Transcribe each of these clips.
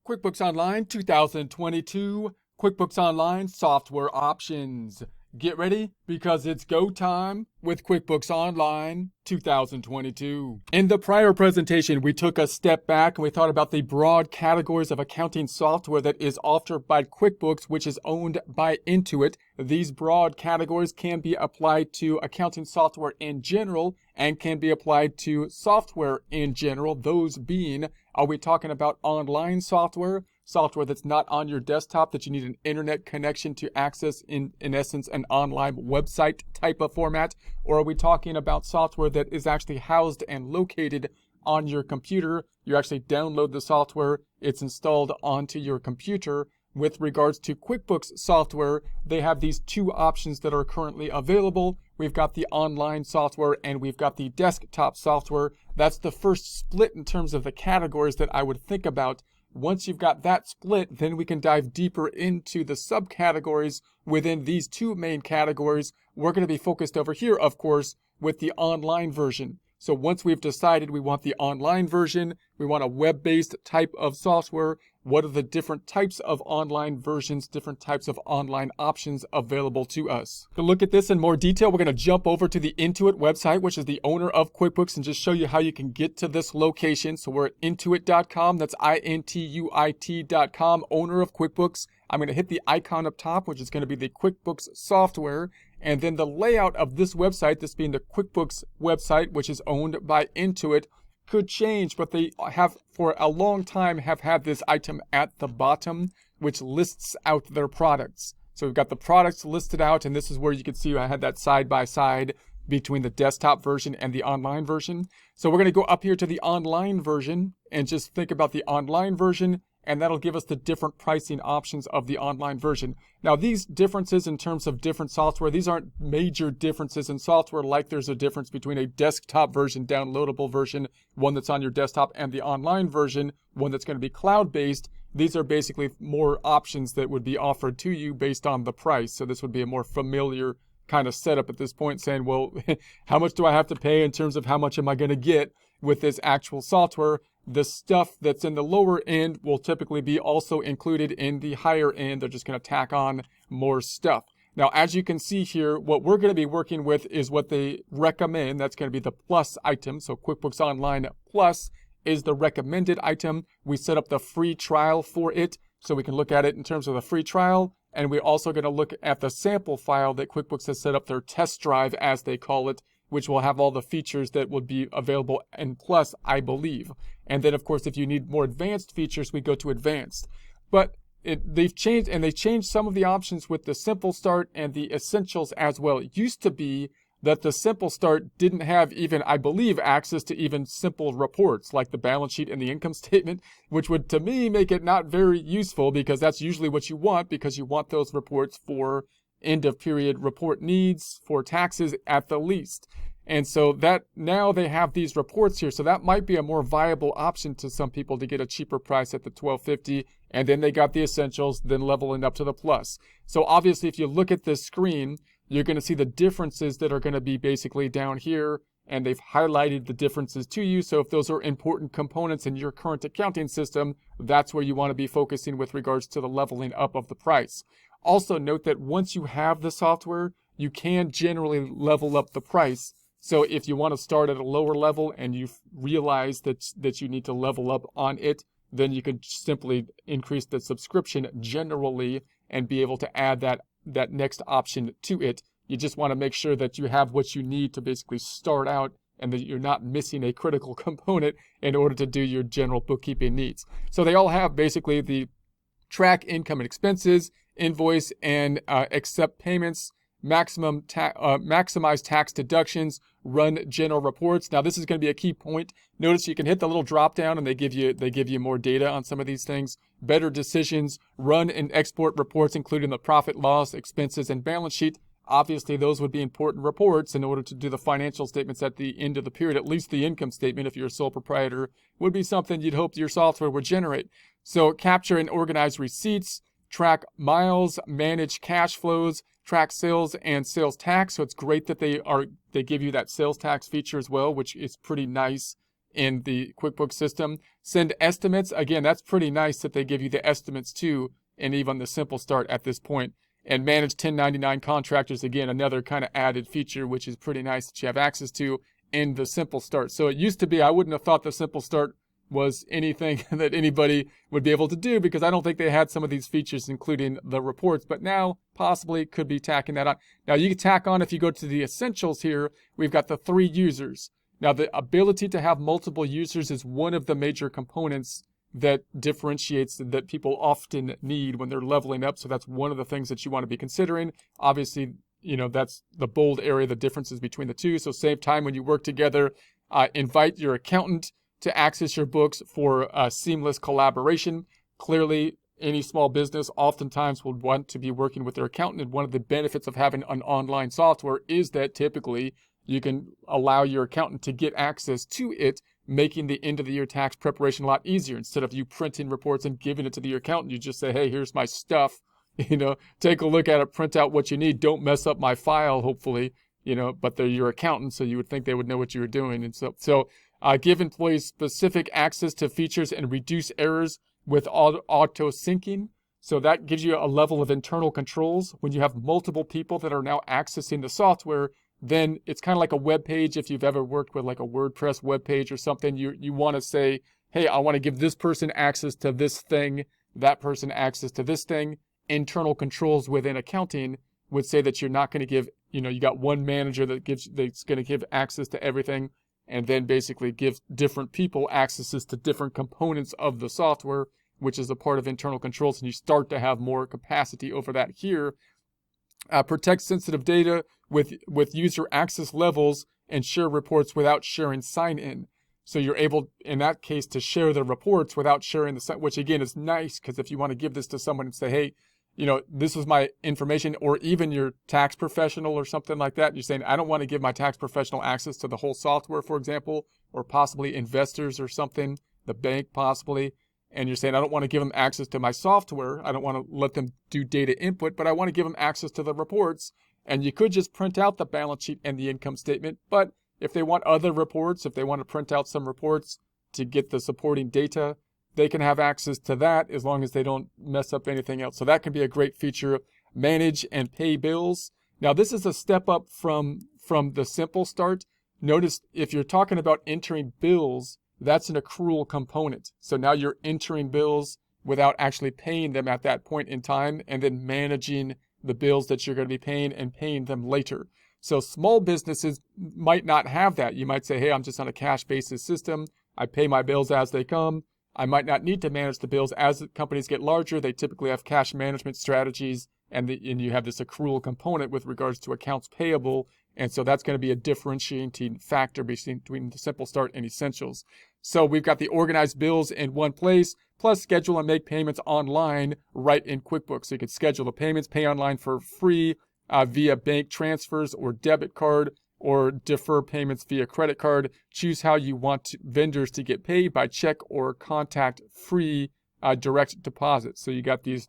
QuickBooks Online 2022, QuickBooks Online software options. Get ready because it's go time with QuickBooks Online 2022. In the prior presentation, we took a step back and we thought about the broad categories of accounting software that is offered by QuickBooks, which is owned by Intuit. These broad categories can be applied to accounting software in general and can be applied to software in general. Those being, are we talking about online software that's not on your desktop that you need an internet connection to access, in essence, an online website type of format? Or are we talking about software that is actually housed and located on your computer? You actually download the software, it's installed onto your computer. With regards to QuickBooks software, they have these two options that are currently available. We've got the online software and we've got the desktop software. That's the first split in terms of the categories that I would think about. Once you've got that split, then we can dive deeper into the subcategories within these two main categories. We're going to be focused over here, of course, with the online version. So once we've decided we want the online version, we want a web-based type of software, what are the different types of online versions, different types of online options available to us? To look at this in more detail, we're going to jump over to the Intuit website, which is the owner of QuickBooks, and just show you how you can get to this location. So we're at intuit.com, that's INTUIT.com, owner of QuickBooks. I'm going to hit the icon up top, which is going to be the QuickBooks software. And then the layout of this website, this being the QuickBooks website, which is owned by Intuit, could change, but they have for a long time have had this item at the bottom, which lists out their products. So we've got the products listed out, and this is where you can see I had that side by side between the desktop version and the online version. So we're going to go up here to the online version and just think about the online version, and that'll give us the different pricing options of the online version. Now, these differences in terms of different software, these aren't major differences in software, like there's a difference between a desktop version, downloadable version, one that's on your desktop, and the online version, one that's going to be cloud-based. These are basically more options that would be offered to you based on the price. So this would be a more familiar kind of setup at this point, saying, well, how much do I have to pay in terms of how much am I going to get with this actual software? The stuff that's in the lower end will typically be also included in the higher end. They're just going to tack on more stuff. Now, as you can see here, what we're going to be working with is what they recommend. That's going to be the plus item. So QuickBooks Online Plus is the recommended item. We set up the free trial for it, so we can look at it in terms of the free trial. And we're also going to look at the sample file that QuickBooks has set up, their test drive, as they call it, which will have all the features that would be available in Plus, I believe. And then, of course, if you need more advanced features, we go to Advanced. But they've changed some of the options with the Simple Start and the Essentials as well. It used to be that the Simple Start didn't have even, I believe, access to even simple reports like the balance sheet and the income statement, which would, to me, make it not very useful, because that's usually what you want, because you want those reports for end of period report needs, for taxes at the least. And so that now they have these reports here. So that might be a more viable option to some people to get a cheaper price at the $12.50. And then they got the Essentials, then leveling up to the Plus. So obviously, if you look at this screen, you're going to see the differences that are going to be basically down here. And they've highlighted the differences to you. So if those are important components in your current accounting system, that's where you want to be focusing with regards to the leveling up of the price. Also note that once you have the software, you can generally level up the price. So if you want to start at a lower level and you realize that you need to level up on it, then you can simply increase the subscription generally and be able to add that next option to it. You just want to make sure that you have what you need to basically start out and that you're not missing a critical component in order to do your general bookkeeping needs. So they all have basically the track income and expenses, invoice and accept payments, maximize tax deductions, run general reports. Now, this is going to be a key point. Notice you can hit the little drop down and they give you more data on some of these things. Better decisions, run and export reports, including the profit, loss, expenses, and balance sheet. Obviously, those would be important reports in order to do the financial statements at the end of the period. At least the income statement, if you're a sole proprietor, would be something you'd hope your software would generate. So capture and organize receipts, track miles, manage cash flows, track sales and sales tax. So it's great that they give you that sales tax feature as well, which is pretty nice in the QuickBooks system. Send estimates. Again, that's pretty nice that they give you the estimates too, and even the simple start at this point. And manage 1099 contractors. Again, another kind of added feature, which is pretty nice that you have access to in the simple start. So it used to be, I wouldn't have thought the simple start was anything that anybody would be able to do, because I don't think they had some of these features, including the reports, but now possibly could be tacking that on. Now you can tack on, if you go to the essentials here, we've got the 3 users. Now the ability to have multiple users is one of the major components that differentiates, that people often need when they're leveling up. So that's one of the things that you want to be considering. Obviously, that's the bold area, the differences between the two. So save time when you work together. Invite your accountant to access your books for seamless collaboration. Clearly, any small business oftentimes will want to be working with their accountant. And one of the benefits of having an online software is that typically you can allow your accountant to get access to it, making the end of the year tax preparation a lot easier. Instead of you printing reports and giving it to your accountant, you just say, hey, here's my stuff, take a look at it, print out what you need. Don't mess up my file, hopefully, but they're your accountant, so you would think they would know what you were doing. And so give employees specific access to features and reduce errors with auto syncing. So that gives you a level of internal controls. When you have multiple people that are now accessing the software, then it's kind of like a web page. If you've ever worked with like a WordPress web page or something, you want to say, hey, I want to give this person access to this thing, that person access to this thing. Internal controls within accounting would say that you're not going to give, you got one manager that's going to give access to everything, and then basically give different people accesses to different components of the software, which is a part of internal controls, and you start to have more capacity over that here. Protect sensitive data with user access levels and share reports without sharing sign-in. So you're able, in that case, to share the reports without sharing which again is nice, because if you want to give this to someone and say, hey, this is my information, or even your tax professional or something like that, you're saying, I don't want to give my tax professional access to the whole software, for example, or possibly investors or something, the bank possibly, and you're saying, I don't want to give them access to my software, I don't want to let them do data input, but I want to give them access to the reports. And you could just print out the balance sheet and the income statement, but if they want other reports, if they want to print out some reports to get the supporting data, they can have access to that as long as they don't mess up anything else. So that can be a great feature. Manage and pay bills. Now this is a step up from the simple start. Notice if you're talking about entering bills, that's an accrual component. So now you're entering bills without actually paying them at that point in time, and then managing the bills that you're going to be paying and paying them later. So small businesses might not have that. You might say, hey, I'm just on a cash basis system. I pay my bills as they come. I might not need to manage the bills. As the companies get larger, they typically have cash management strategies, and you have this accrual component with regards to accounts payable. And so that's going to be a differentiating factor between the simple start and essentials. So we've got the organized bills in one place, plus schedule and make payments online right in QuickBooks. So you can schedule the payments, pay online for free via bank transfers or debit card, or defer payments via credit card. Choose how you want vendors to get paid, by check or contact free direct deposit. So you got these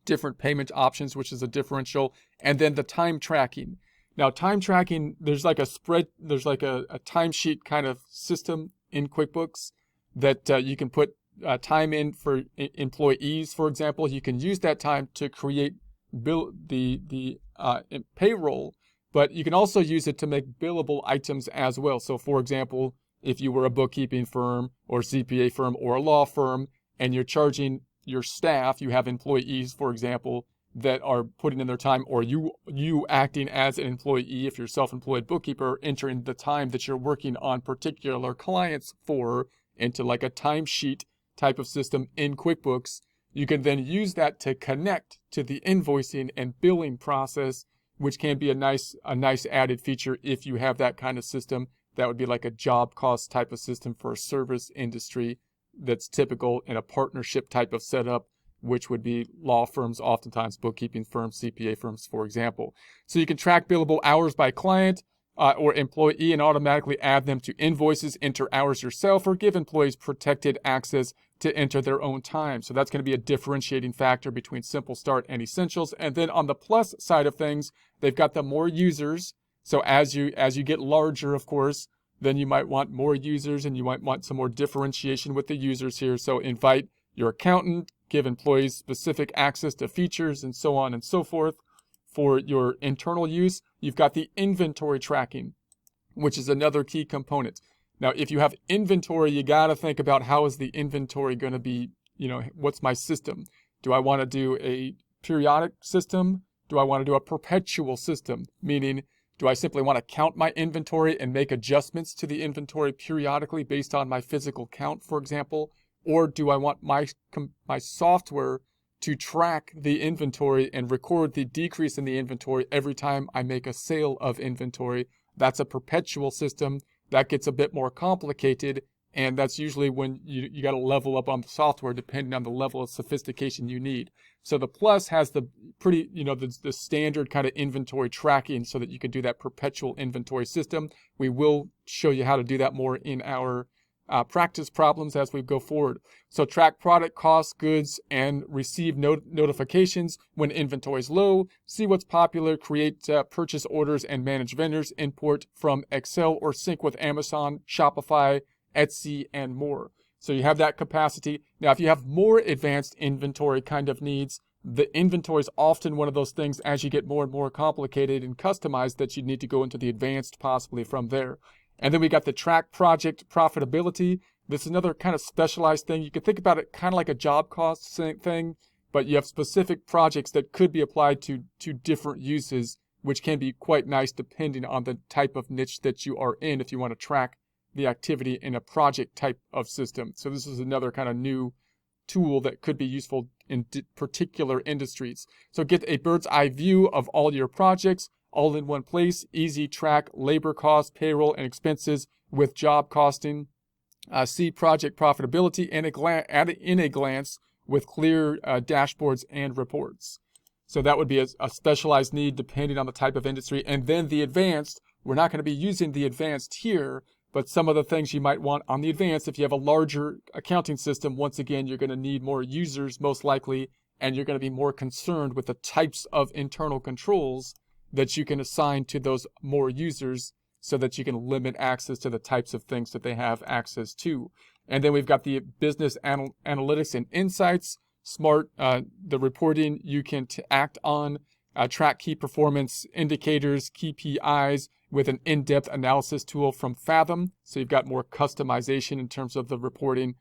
different payment options, which is a differential. And then the time tracking. Now time tracking, there's like a timesheet kind of system in QuickBooks that you can put time in for employees, for example. You can use that time to create the payroll, but you can also use it to make billable items as well. So for example, if you were a bookkeeping firm or CPA firm or a law firm, and you're charging your staff, you have employees, for example, that are putting in their time, or you acting as an employee, if you're self-employed bookkeeper, entering the time that you're working on particular clients for into like a timesheet type of system in QuickBooks. You can then use that to connect to the invoicing and billing process, which can be a nice added feature if you have that kind of system. That would be like a job cost type of system for a service industry that's typical in a partnership type of setup, which would be law firms, oftentimes bookkeeping firms, CPA firms, for example. So you can track billable hours by client or employee and automatically add them to invoices, enter hours yourself, or give employees protected access to enter their own time. So that's going to be a differentiating factor between Simple Start and Essentials. And then on the plus side of things, they've got the more users. So as you get larger, of course, then you might want more users and you might want some more differentiation with the users here. So invite your accountant, give employees specific access to features and so on and so forth. For your internal use, you've got the inventory tracking, which is another key component. Now, if you have inventory, you got to think about how is the inventory going to be, what's my system? Do I want to do a periodic system? Do I want to do a perpetual system? Meaning, do I simply want to count my inventory and make adjustments to the inventory periodically based on my physical count, for example? Or do I want my software to track the inventory and record the decrease in the inventory every time I make a sale of inventory? That's a perpetual system. That gets a bit more complicated, and that's usually when you got to level up on the software depending on the level of sophistication you need. So the Plus has the pretty, the standard kind of inventory tracking so that you can do that perpetual inventory system. We will show you how to do that more in our practice problems as we go forward. So track product costs, goods, and receive notifications when inventory is low. See what's popular, create purchase orders and manage vendors, import from Excel or sync with Amazon, Shopify, Etsy, and more. So you have that capacity. Now, if you have more advanced inventory kind of needs, the inventory is often one of those things as you get more and more complicated and customized that you need to go into the advanced possibly from there. And then we got the track project profitability. This is another kind of specialized thing. You can think about it kind of like a job cost thing, but you have specific projects that could be applied to different uses, which can be quite nice depending on the type of niche that you are in if you want to track the activity in a project type of system. So this is another kind of new tool that could be useful in particular industries. So get a bird's eye view of all your projects, all in one place, easy track labor costs, payroll, and expenses with job costing. See project profitability in a glance with clear dashboards and reports. So that would be a specialized need depending on the type of industry. And then the advanced, we're not going to be using the advanced here, but some of the things you might want on the advanced, if you have a larger accounting system, once again, you're going to need more users most likely, and you're going to be more concerned with the types of internal controls that you can assign to those more users so that you can limit access to the types of things that they have access to. And then we've got the business analytics and insights, smart, the reporting you can act on, track key performance indicators, KPIs with an in-depth analysis tool from Fathom. So you've got more customization in terms of the reporting,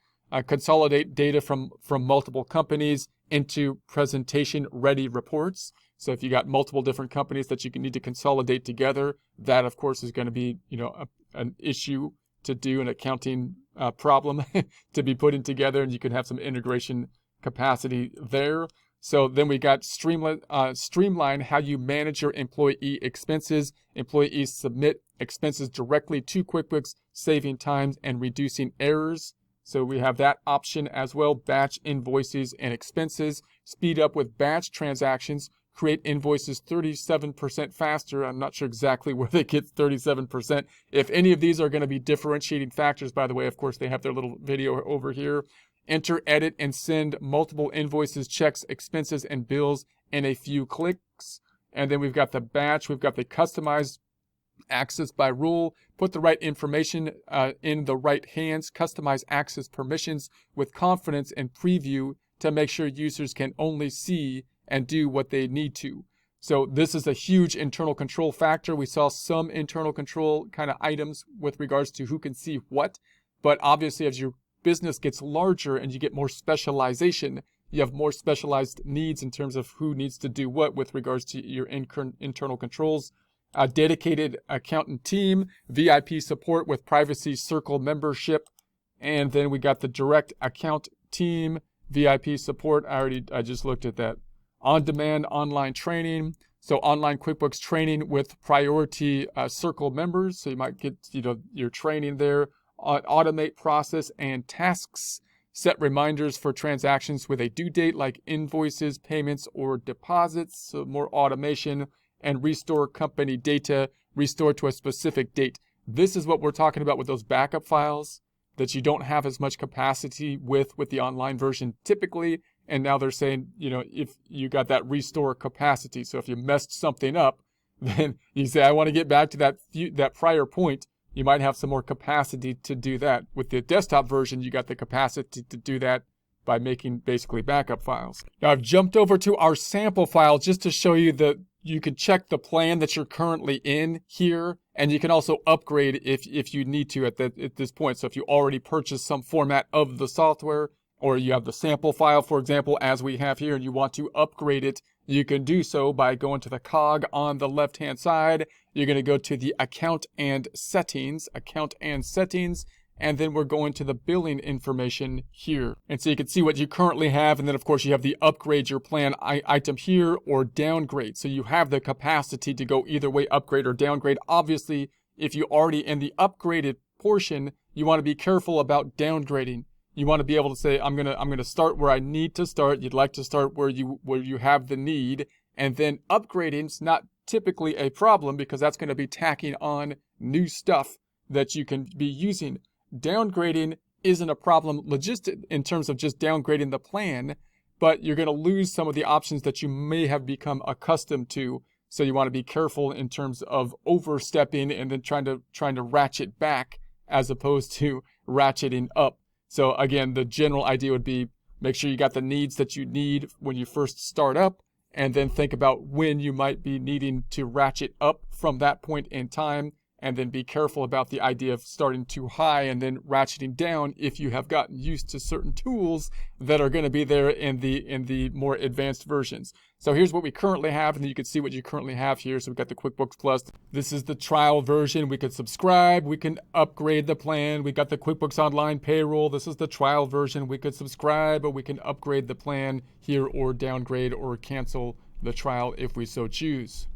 consolidate data from multiple companies into presentation-ready reports. So if you got multiple different companies that you need to consolidate together, that of course is going to be, an issue to do, an accounting problem to be putting together, and you can have some integration capacity there. So then we got streamline how you manage your employee expenses. Employees submit expenses directly to QuickBooks, saving time and reducing errors. So we have that option as well, batch invoices and expenses, speed up with batch transactions, create invoices 37% faster. I'm not sure exactly where they get 37%. If any of these are going to be differentiating factors, by the way, of course, they have their little video over here. Enter, edit, and send multiple invoices, checks, expenses, and bills in a few clicks. And then we've got the batch, we've got the customized access by rule, put the right information in the right hands, customize access permissions with confidence and preview to make sure users can only see and do what they need to. So this is a huge internal control factor. We saw some internal control kind of items with regards to who can see what, but obviously as your business gets larger and you get more specialization, you have more specialized needs in terms of who needs to do what with regards to your internal controls. A dedicated accountant team, VIP support with privacy circle membership, and then we got the direct account team, VIP support. I just looked at that. On-demand online training. So online QuickBooks training with priority circle members. So you might get your training there. Automate process and tasks. Set reminders for transactions with a due date like invoices, payments, or deposits. So more automation. And restore company data, restore to a specific date. This is what we're talking about with those backup files that you don't have as much capacity with the online version typically. And now they're saying, if you got that restore capacity. So if you messed something up, then you say, I want to get back to that prior point you might have some more capacity to do that. With the desktop version, you got the capacity to do that by making basically backup files. Now I've jumped over to our sample file just to show you that you can check the plan that you're currently in here, and you can also upgrade if you need to at this point. So if you already purchased some format of the software, or you have the sample file, for example, as we have here, and you want to upgrade it, you can do so by going to the cog on the left-hand side. You're going to go to the account and settings, and then we're going to the billing information here. And so you can see what you currently have, and then of course you have the upgrade your plan item here, or downgrade. So you have the capacity to go either way, upgrade or downgrade. Obviously, if you're already in the upgraded portion, you want to be careful about downgrading. You want to be able to say, I'm gonna start where I need to start. You'd like to start where you have the need, and then upgrading's not typically a problem because that's going to be tacking on new stuff that you can be using. Downgrading isn't a problem logistic in terms of just downgrading the plan, but you're going to lose some of the options that you may have become accustomed to. So you want to be careful in terms of overstepping and then trying to ratchet back as opposed to ratcheting up. So again, the general idea would be make sure you got the needs that you need when you first start up, and then think about when you might be needing to ratchet up from that point in time, and then be careful about the idea of starting too high and then ratcheting down if you have gotten used to certain tools that are going to be there in the more advanced versions. So here's what we currently have, and then you can see what you currently have here. So we've got the QuickBooks Plus. This is the trial version. We could subscribe. We can upgrade the plan. We got the QuickBooks Online payroll. This is the trial version. We could subscribe, but we can upgrade the plan here or downgrade or cancel the trial if we so choose.